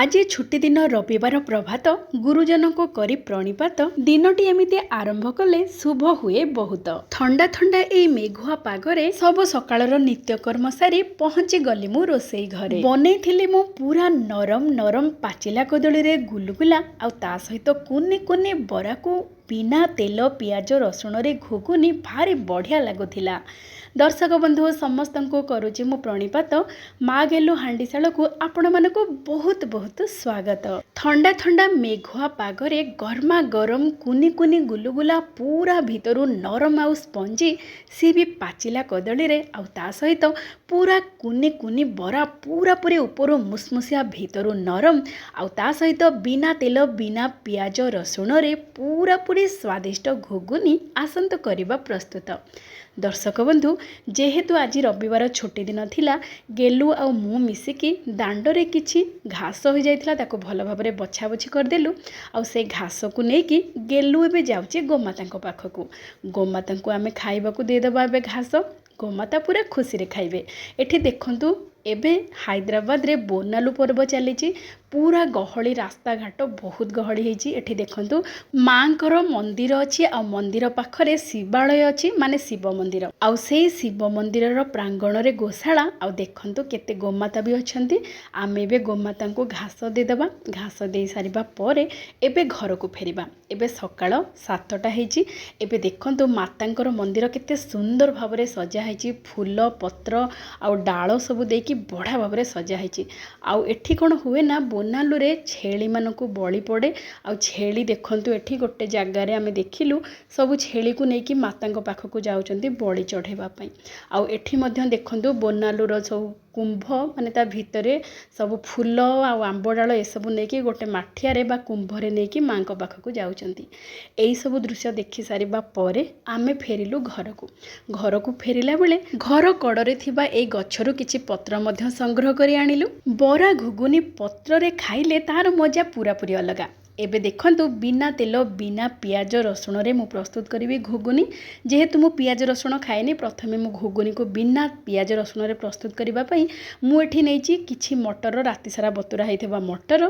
आज छुट्टी दिन रविवार प्रभात गुरुजन को करी प्रणिपात दिनटी एमिति आरंभ कले शुभ हुए बहुत। ठंडा ठंडा ए मेघुआ पागरे सब सकाळर नित्यकर्म सारी पहुंची गली मु रोसई घरे। बनेइथिली मु पूरा नरम नरम पाचिला कदली रे गुलगुला आ ता सहित कुनी कुनी बरा को बिना तेल पियाज रसुण रे घुगुनी भारी बढ़िया लगुथिला। दर्शक बंधु समस्त को करुची मु प्रणिपात माँ गेलु हांडीशाल को आपण मानको बहुत बहुत स्वागत। ठंडा ठंडा मेघुआ पागरे गर्मा गरम कुनी कुनी गुलुगुला पूरा भितरु नरम आउ स्पंजी सी भी पाचिला कदली रे आउ ता सहित पूरा कुनी कुनी बरा पूरा पूरी ऊपर मुसमुसिया भितरु नरम आउ ता सहित बिना तेल बिना पियाज रसुण रे पूरा पूरी स्वादिष्ट घुगुनी आसंत करिबा प्रस्तुत। दर्शक बंधु जेहेतु आज रविवार छुट्टी दिन थिला गेलु आ मु मिसिकी दांडरे किछि घास हो जाइथिला ताको भल भाबरे बछा बछि करदेलु आ से घास को नेकी गेलु एबे जाउची गोमाता को पाखकू। गोमाता को आमे खाइबा को दे देबा एबे घास गोमाता पूरा खुशी रे खाइबे। एठी देखंतु एबे हैदराबाद रे बोनालू पर्व चली पूरा गहली रास्ता घाट बहुत गहली होती। एठी देखंतु मांकर मंदिर अच्छी आ मंदिर पाखरे शिवालय अच्छी माने शिव मंदिर आउ से शिव मंदिर प्रांगण रे गोशाला आउ देखंतु केते गोमाता भी अछंती। आमे बे गोमाता को घास दे देबा घास दे सारिबा परे एबे घर को फेरिबा। एबे सकाळ 7टा हेची। एबे देखंतु मातांकर मंदिर केते सुंदर भाबरे सजा हेची फूल पत्र आउ डाळ सब दे कि बढ़िया भाव में सजा है। आउ एठी कौन हुए ना बोनालू रे छेली मानकू बलि पड़े। आउ छेली देखंतु एठी गोटे जगार आम देखिलु सब छेली को लेकिन माता पाखक जाउचंती बलि चढ़ेबा पई। आउ एठी मध्य देखंतु बोनालूर सब कुंभ माने ता भितरे सब फूल आउ आंब डाल ए सब नेकी गोटे माठिया बा कुंभरे नेकी माँ को पाखक जाउचंती। एई सब दृश्य देखि सारिबा परे आमे फेरिलु घर को फेरिला बेले घर कड़रे थिबा ए गछरु किछि पत्र मध्य संग्रह करी आनिलु। बरा घुगुनी पत्र रे खाइले तार मजा पूरा पूरी अलगा। एबे देखंतु बिना तेल बिना पियाज रसुण रे मु प्रस्तुत करी घुगुनी। जेहेतु मु पियाज रसुण खाएनी प्रथमे मु घुगुनी को बिना पियाज रसुण रे प्रस्तुत करिबा पई मु एठी नेइची किछि मटर राति सारा बतुरा हैथिबा मटर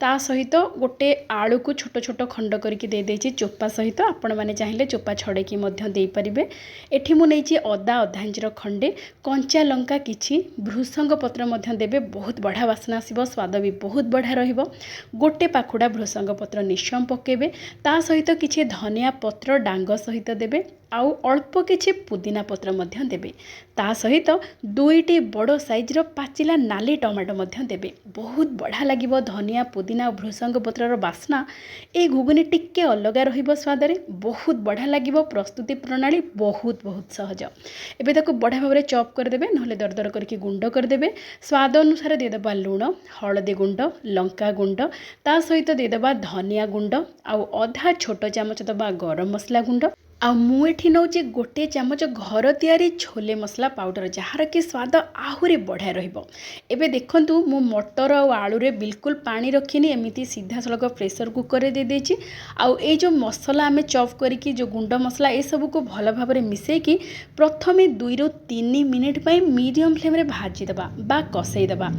ता सहित गोटे आलू को छोट छोट खंड करके दे देछि चोपा सहित। आपण माने चाहिले चोपा छड़े की मध्य देई परिबे। एठी मु नेइची अदा अधा इंचर खंडे कंचा लंका किछि भृसंग पत्र मध्य देबे बहुत बढ़िया वासना आसीबो स्वाद भी बहुत बढ़िया रहिबो। गोटे पाखुडा भृसंग पत्र निश्चय पकेबे ता सहित किछि धनिया पत्र डांग सहित देबे आउ अल्प किछि पुदीना पत्र मध्य देबे ता सहित दुईटी बड़ साइजर पाचिला नाली टमाटो मध्य देबे। बहुत बढ़िया लागिबो धनिया पुदीना और भृसंग पत्रर बास्ना ए घुगुनी टिक्के अलगा रहिबो स्वाद रे बहुत बढ़िया लागिबो। प्रस्तुति प्रणाली बहुत बहुत सहज। एबे ताको बढ़िया भाव में चॉप कर देबे नहले दरदर करके गुंड कर देबे। स्वाद अनुसार दे देबा लूण हळदी गुंड लंका गुंड ता सहित दे देबा धनिया गुंड आउ अधा छोट चामच दबा गरम मसला गुंड आ मु एठी नौची गोटे चामच घर तैयारी छोले मसला पाउडर जार कि स्वाद आहुरी बढ़िया रहिबो। एबे देखंतु मु मटर और आलू रे बिल्कुल पानी रखिनी एमिति सीधा सलग प्रेशर कुकर रे दे देछि। आउ ए जो मसला आमे चॉप करिकी जो गुंड मसला ए सब को भल भाव में मिसई कि प्रथमे 2 ରୁ 3 मिनिट पई मीडियम फ्लेम रे भाजी दबा बा कसई दबा।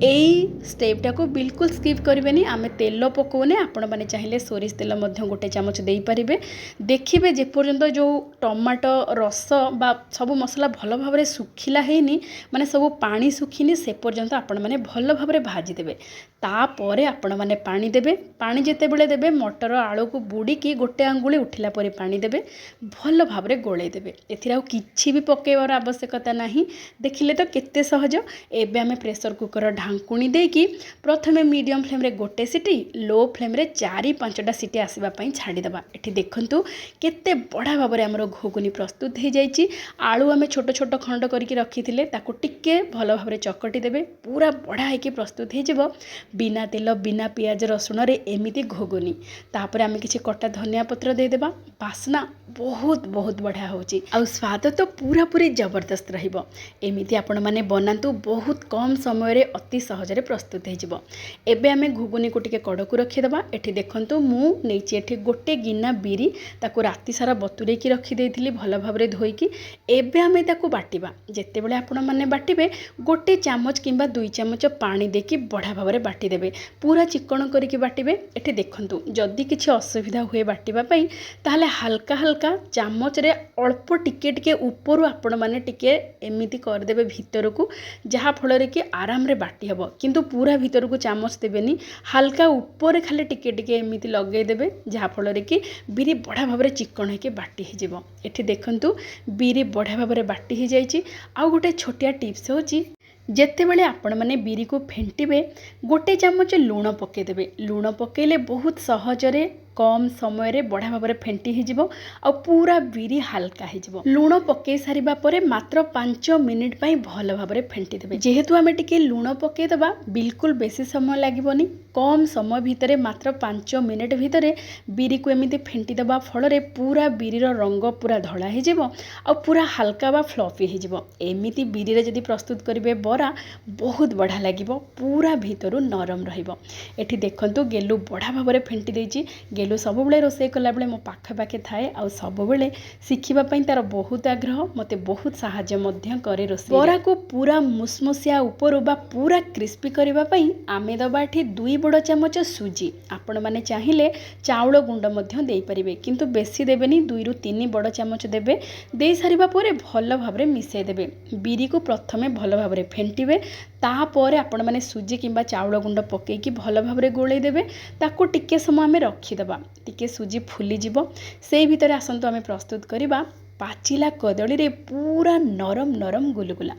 एई स्टेपटा को बिल्कुल स्किप करिवेनी। आमे तेल पकोने आपण माने चाहिले सोरिष तेल मध्य गोटे चामच देई परिबे। देखिबे जे जो टमाटो रस बा सब मसला भल भाव में सुखिला हैनी माने सब पानी सुखिनी से पर्यंत आपण माने भल भाव में भाजी देबे। तापरे आपण माने पानी देबे। पानी जेते बेले देबे मटर आलू को बुड़ी की गोटे आंगुली उठिला परे पानी देबे भल भाव में गोळे देबे। एथिरा आ किछि भी पकेबार आवश्यकता नाही। देखिले तो केते सहज। एबे आमे प्रेशर कुकर ढांकुणी देकी प्रथमे मीडियम फ्लेम रे गोटे सीटी लो फ्लेम रे 4-5टा सीटी आसीबा पई छाडी दबा। एठी देखंतु केते बढ़िया भाव में आमर घुगुनी प्रस्तुत हो जाइए। आलू आम छोट छोट खंड करके रखी थे ताको टिके भल भाव में चकटी देबे पूरा बढ़िया होकर प्रस्तुत हो बिना तेल बिना पियाज रसुण रे एमिति घुगुनी। तापर आम किसी कटा धनिया पत्र दे देबा बास्ना बहुत बहुत बढ़िया होची आ स्वाद तो पूरा पूरी जबरदस्त रहिबो। एमिति आपण माने बनातु बहुत कम समय रे अति सहज रे प्रस्तुत हो। एबे आमे घुगुनी को टिके कड़ को रखी देबा। एठी देखंतु मु नेची एठी गोटे गिना बिरी ताको राति सारा बतुरेकी रखिदेइथिली भल भाबरे धोईकी। एबे आमे ताकू बाटिबा। जेतेबेले आपण माने बाटिबे गोटे चामच किंबा 2 चामच पानी देकी बढा भाबरे बाटी देबे। पूरा चिकन करिकी बाटिबे। एठी देखंतु जदि किछि असुविधा हुए बाटिबा पई ताहले हल्का हल्का चामच रे अल्प टिके टिके ऊपर आपण माने टिके एमिति कर देबे भीतर को, जहा फल रे कि आराम रे बाटी हबो। किंतु पूरा भीतर को चामच देबेनी, हल्का ऊपर खाली टिके टिके एमिति लगे देबे, जहा फल रे कि बिरी बढा भाबरे चिकन हेके बाटी हे जिवो। एठी देखंतु बिरी बढा भाबरे बाटी हे जाईची। आ गोटे छोटिया टिप्स होची, जेतेबेले आपण माने बिरी को फेंटिबे गोटे चामच लूण पके देबे। लूण पकेले बहुत सहजरे कम समय रे बढा भाबरे फेंटी हे जिवो आ पूरा बिरी हल्का हे जिवो। लूण पके सारिबा परे मात्र 5 मिनिट पई भल भाबरे फेंटी देबे। जेहेतु आमे टिके लूण पके दबा बिल्कुल बेसी समय लागिबोनी, कम समय भितरे मात्र 5 मिनिट भितरे बिरी को एमिति फेंटी दबा फल रे पूरा बिरी रो रंग पूरा धळा हे जिवो आ पूरा हल्का बा फ्लफी हे जिवो। एमिति बिरी रे जदि प्रस्तुत करिवे बरा बहुत बढ़िया लागिबो, पूरा भितरु नरम रहिबो। एठी देखंतु गेलु बढा भाबरे फेंटी देइची। गेलु सब बेले रोषे कला बेले मो पाखे पाखे थाए आ सब बेले शिखिबा पई तार बहुत आग्रह, मते बहुत सहाय्य मध्य करे रोषे। बरा को पूरा मुसमुसिया ऊपर बा पूरा क्रिस्पी करबा पई आमे दबा एठी 2 बड़ चामच सुजी। आपण माने चाहिले चाउल गुंड मध्य देई परिबे, किंतु बेसी देबेनी, 2 रु 3 बड़ चामच देबे। देई सारिबा परे भल भाबरे मिसै देबे। बिरी को प्रथमे भल भाबरे फेंटिबे, तापरे आपण माने सुजी किंबा चाउल गुंड पकेकी भल भाबरे गोळेई देबे। ताको टिके समय आमे रखि दबा, टिके सुजी फुली जिवो। सेई भितरे आसंतु आमे प्रस्तुत करिबा पाचिला कदली रे पूरा नरम नरम गुलगुला।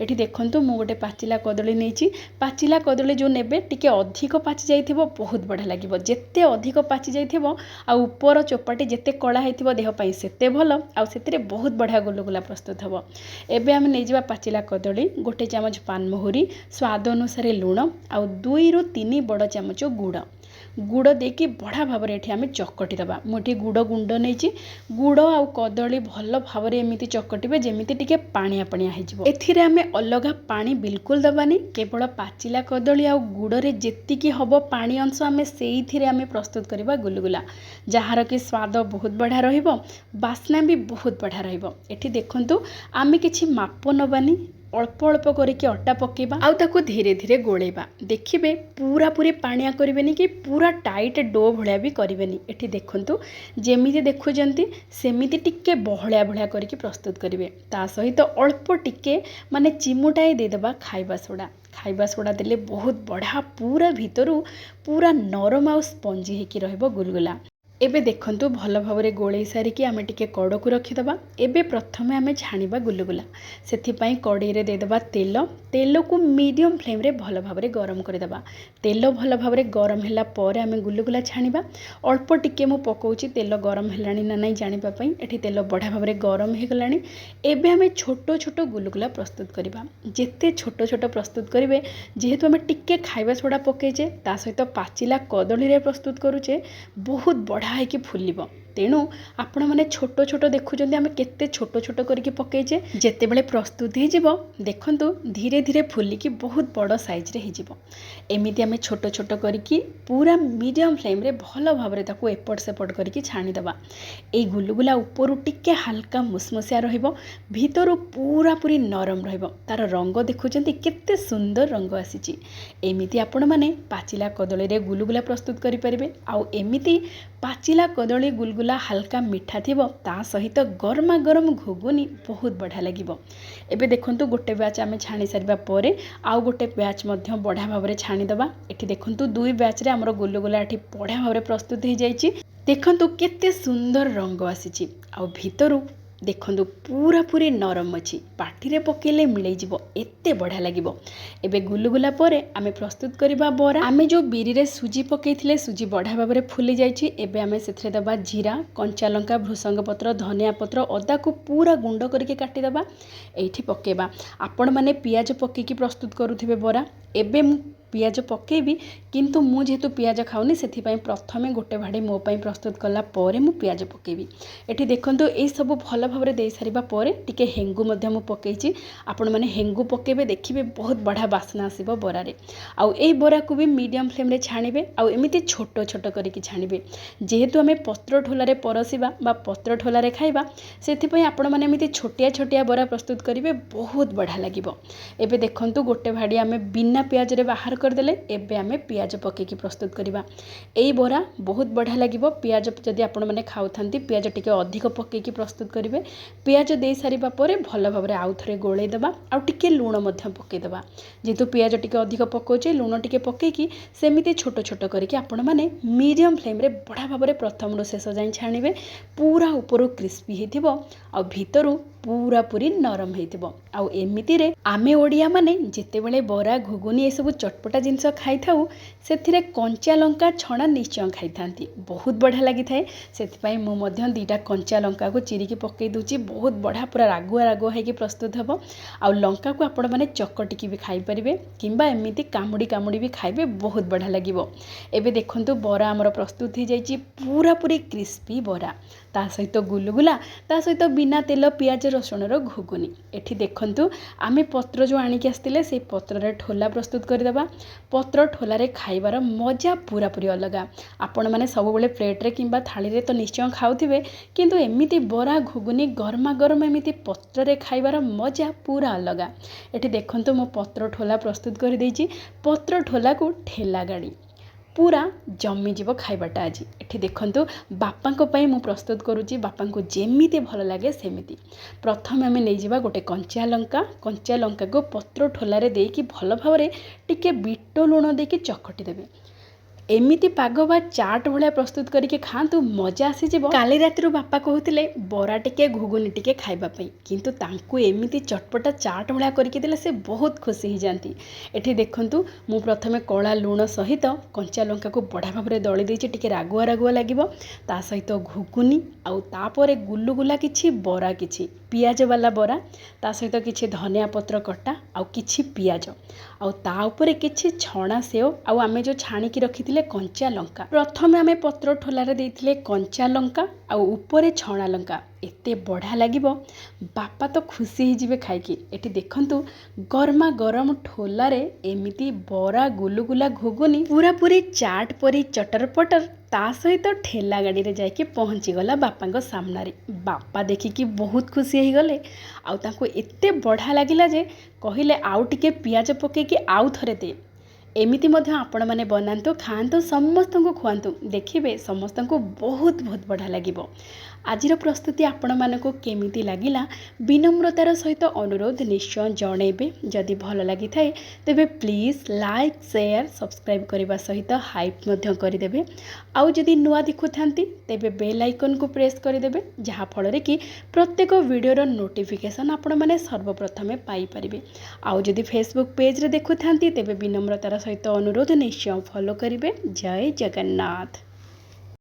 एठी देखंतु मु गोटे पाचिला कदली नेची। पाचिला कदली जो नेबे टिके अधिक पाचि जाइथिबो बहुत बढ़िया लागिबो। जेते अधिक पाचि जाइथिबो आ ऊपर चोपाटी जेते कळा हेथिबो देह पई सेते भलो, आ सेते बहुत बढ़िया गुलगुला प्रस्तुत हबो। एबे आमे नै जिबा पाचिला कदली, गोटे चामच पान मोहरी, स्वाद अनुसार लूण आ 2 रु 3 बड़ चामच गुड़। गुड़ देकी बढा भाबरे एठी आमे चकटी दबा। मुठी गुड़ गुंड नेची। गुड़ आ कदली भल भाबरे एमिति चकटिबे जेमिति टिके पानिया पानिया हे जिवो। एथिरे आमे अलगा पानी बिल्कुल दबानी, केवल पाचिला कदली आ गुड़ रे जेतिकी हबो पानी अंश आमे सेइथिरे आमे प्रस्तुत करिबा गुलगुला, जहार कि स्वाद बहुत बढ़िया रहिबो, बास्ना भी बहुत बढ़िया रहिबो। एठी देखंतु आमे किछि माप नबानी, अल्प अल्प करके अटा पकेबा आउ ताको धीरे धीरे गोलेबा। देखिबे पूरा पूरी पानिया करिवेनी कि पूरा टाइट डो भलिया भी करिवेनी। एठी देखंतु जेमिति देखुजंती सेमिति टिके बहलिया बहलिया करके प्रस्तुत करिवे। ता सहित अल्प टिके माने चिमुटाए दे देबा खाइबा सोडा। खाइबा सोडा देले बहुत बढ़िया पूरा भितरु पूरा नरम आ स्पंजी हेकी रहइबो गुलगुला। एबे देखंतु भल भाबरे गोळेई सारिकी आमे टिके कड़कू रखिदबा। एबे प्रथमे आमे छाणीबा गुलगुला। सेथि पई कड़ाई रे दे देबा तेल। तेल को मीडियम फ्लेम रे भल भाबरे गरम कर देबा। तेल भल भाबरे गरम हैला परे आमे गुलगुला छाणीबा। अल्प टिके मु पकोउची तेल गरम हेलानी ना नै जानिबा पई। एठी तेल बढ़िया भाबरे गरम हे गलानी। एबे आमे छोटो छोटो गुलगुला प्रस्तुत करिबा। जेते छोटो छोटो प्रस्तुत करिवे, जेहेतु आमे टिके खाइबा सोडा पकेजे, ता सहित पाचिला कदली रे प्रस्तुत करूचे, बहुत बढ़िया है कि फुलिबो। तेणु आपण माने छोटो छोटो देखुचंदी आमे केते छोटो छोटो करके पकेजे, जेते बेले प्रस्तुत हे जिवो देखंतु धीरे धीरे फुलिकी बहुत बड़ साइज रे हे जिवो। एमिति आमे छोटो छोटो करके पूरा मीडियम फ्लेम रे भल भाबरे ताको एपट सेपट करके छाणी दबा। ए गुलगुला ऊपर टिके हल्का मुसमुसिया रहिबो, भीतर पूरा पूरी नरम रहिबो। तार रंग देखुचंदी केते सुंदर रंग आसीची। एमिति आपण माने पाचिला कदली रे गुलगुला प्रस्तुत करि परिबे। आउ एमिति पाचिला कदली गुलगुला हल्का मीठा थिबो, ता सहित गरमा गरम घुगुनी बहुत बढ़िया लागिबो। एबे देखंतु गोटे बैच आमे छाणी सारिबा परे आउ गोटे बैच मध्य बढ़िया भाबरे छाणी दबा। एठी देखंतु दुई बैच रे हमर गुलगुला एठी बढ़िया भाबरे प्रस्तुत हे जाईची। देखंतु केते सुंदर रंग आसीची। आउ भितरु देखंतु पूरा पूरी नरम अछि, पाटी रे पकेले मिलै जिवो, एते बढ़िया लागिबो। एबे गुलगुला परे आमे प्रस्तुत करिबा बरा। आमे जो बिरी रे सुजी पकेइथिले, सुजी बढ़िया भाबरे फुली जाईची। एबे आमे सेथरे दबा जीरा, कंचा लंका, भृसंग पत्र, धनिया पत्र, अदा को पूरा गुंड करके काटी दबा। एठी पकेबा। आपण माने पियाज पकेकी प्रस्तुत करूथिबे बरा। एबे पियाज पकेबी किंतु मु जेहेतु पियाज खाऊनी से प्रथमे गोटे भाड़ी मो पाई प्रस्तुत कला परे मु पियाज पकेबी। एठी देखंतु ए सब भल भाव दे सारिबा परे टिके हेंगु मध्य मु पकेइछि। आपण माने हेंगु पकेबे देखिबे बहुत बढ़िया बास्ना आसीबो बरारे। आउ ए बरा को भी मीडियम फ्लेम रे छाणिबे आउ एमिति छोट छोट करिकि छाणिबे। जेहेतु आमे पत्र ठोला रे परसिबा बा पत्र ठोला रे खाइबा सेथि पई आपण माने एमिति छोटिया छोटिया बरा प्रस्तुत करिवे बहुत बढ़िया लागिबो। एबे देखंतु गोटे भाड़ी आमे बिना पियाज रे बाहर कर देले। एबे आमे पियाज पकेकी प्रस्तुत करिबा। एई बरा बहुत बढ़िया लागिबो। पियाज जदि आपण माने खाउथांती पियाज टिके अधिक पकेकी प्रस्तुत करिवे। पियाज दे सारिबा परे भल भाव रे आउ थरे गोळेई देबा आउ टिके लूण मध्य पकेई देबा। जेहेतु पियाज टिके अधिक पकोचे लूण टिके पकेकी सेमिति छोट छोट करिकि आपण माने मीडियम फ्लेम रे बढ़िया भाव रे प्रथम रो शेष जाई छाणिबे। पूरा ऊपर क्रिस्पी हेतिबो आउ भीतरु पूरा पूरी नरम हेतिबो। आउ एमिति रे आमे ओडिया माने जेतेबेले बरा घुगुनी ए सब चटपटा जिंस खाई थाउ सेथिरे कंचा लंका छणा निश्चय खाई थांती बहुत बढ़िया लगी थाए। सेति पई मु मध्य दीटा कंचा लंका को चिरिकी पकेई दूची। बहुत बढ़िया पूरा रागुआ रागुआ हेकी प्रस्तुत हेबो। आउ लंका को आपण माने चकटिकी भी खाई परिबे किंबा एमिति कामुडी कामुडी भी खाइबे बहुत बढ़िया लागिबो। एबे देखंतु बरा हमर प्रस्तुत हो जाइछि पूरा पूरी क्रिस्पी बरा ता सहित गुलगुला ता सहित बिना तेल पियाज रसुण रो घुगुनी। एठी देखंतु आमे पत्र जो आनिक आस्तिले से पत्र रे ठोला प्रस्तुत करदेबा। पत्र ठोला रे खाइबार मजा पूरा पूरी अलगा। आपण माने सब बेले प्लेट रे किंबा थाली रे तो निश्चय खाउथिबे किंतु एमिति बरा घुगुनी गरमा गरम एमिति पत्र रे खाइबार मजा पूरा अलगा। एठी देखंतु मो पत्र ठोला प्रस्तुत कर देइछि। पत्र ठोला को ठेला गाड़ी पूरा जमी जीव खाइबाटा आज। एठी देखंतु बापा को पई मु प्रस्तुत करूची। बापा को जेमिति भल लागे सेमिति प्रथम आमे नै जिबा गोटे कंचा लंका को पत्र ठोला रे देकी भल भाव रे टिके बीट लूण देकी चकटी देबे। एमिति पाग बा चाट भलिया प्रस्तुत करके खातु मजा आसीजिवो। काली रातिर बापा कहते बरा टिके घुगुनी टिके खाइबा पई किंतु तांकु एमिति चटपटा चाट भलिया करके देले से बहुत खुशी हो जाती। एठी देखंतु मु प्रथमे कला लूण सहित कंचा लंका को बढ़िया भाव रे दଳି देछि। टिके रागुआ रागुआ लागिवो ता सहित घुगुनी आउ तापरे गुलुगुला किछि बरा किछि पियाज वाला बरा ता सहित किछि धनिया पत्र कटा आउ किछि पियाज आउ ता ऊपर किछि छणा सेव आउ आमे जो छाणिकी रखिथिले कंचा लंका। प्रथमे आमे पत्र ठोला रे देइथिले कंचा लंका आउ ऊपर छणा लंका एते बढ़िया लागिवो। बापा तो खुशी ही जिवे खाइकी। एठी देखंतु गरमा गरम ठोला रे एमिति बरा गुलुगुला घुगुनी पूरा पूरी चाट परी चटर पटर ता सहित ठेला गाड़ी रे जाके पहुँची गला बापा सामने। बापा देखिकी बहुत खुशी हो गले आउ तांको एते बढ़िया लागिला जे कहिले आउ टिके पियाज पकेकी आउ थरे दे। एमिति मध्य आपण माने बनांतु खांतु समस्त को खुआंतु देखिबे समस्त को बहुत बहुत बढ़िया लागिबो। आजिर प्रस्तुति आपण मानको केमिति लागिला विनम्रतार सहित अनुरोध निश्चय जणेबे। जदि भल लगी थाए तेबे प्लीज लाइक शेयर सब्सक्राइब करने सहित हाइप मध्य करदेबे। आउ जदि नुआ देखुथांती तेबे बेल आइकन को प्रेस करदेबे जहा फल रे कि प्रत्येक वीडियोर नोटिफिकेशन आपण माने सर्वप्रथमे पाई परिबे। आउ जदि फेसबुक पेज रे देखुथांती तेबे विनम्रतार सहित अनुरोध निश्चय फॉलो करिवे। जय जगन्नाथ।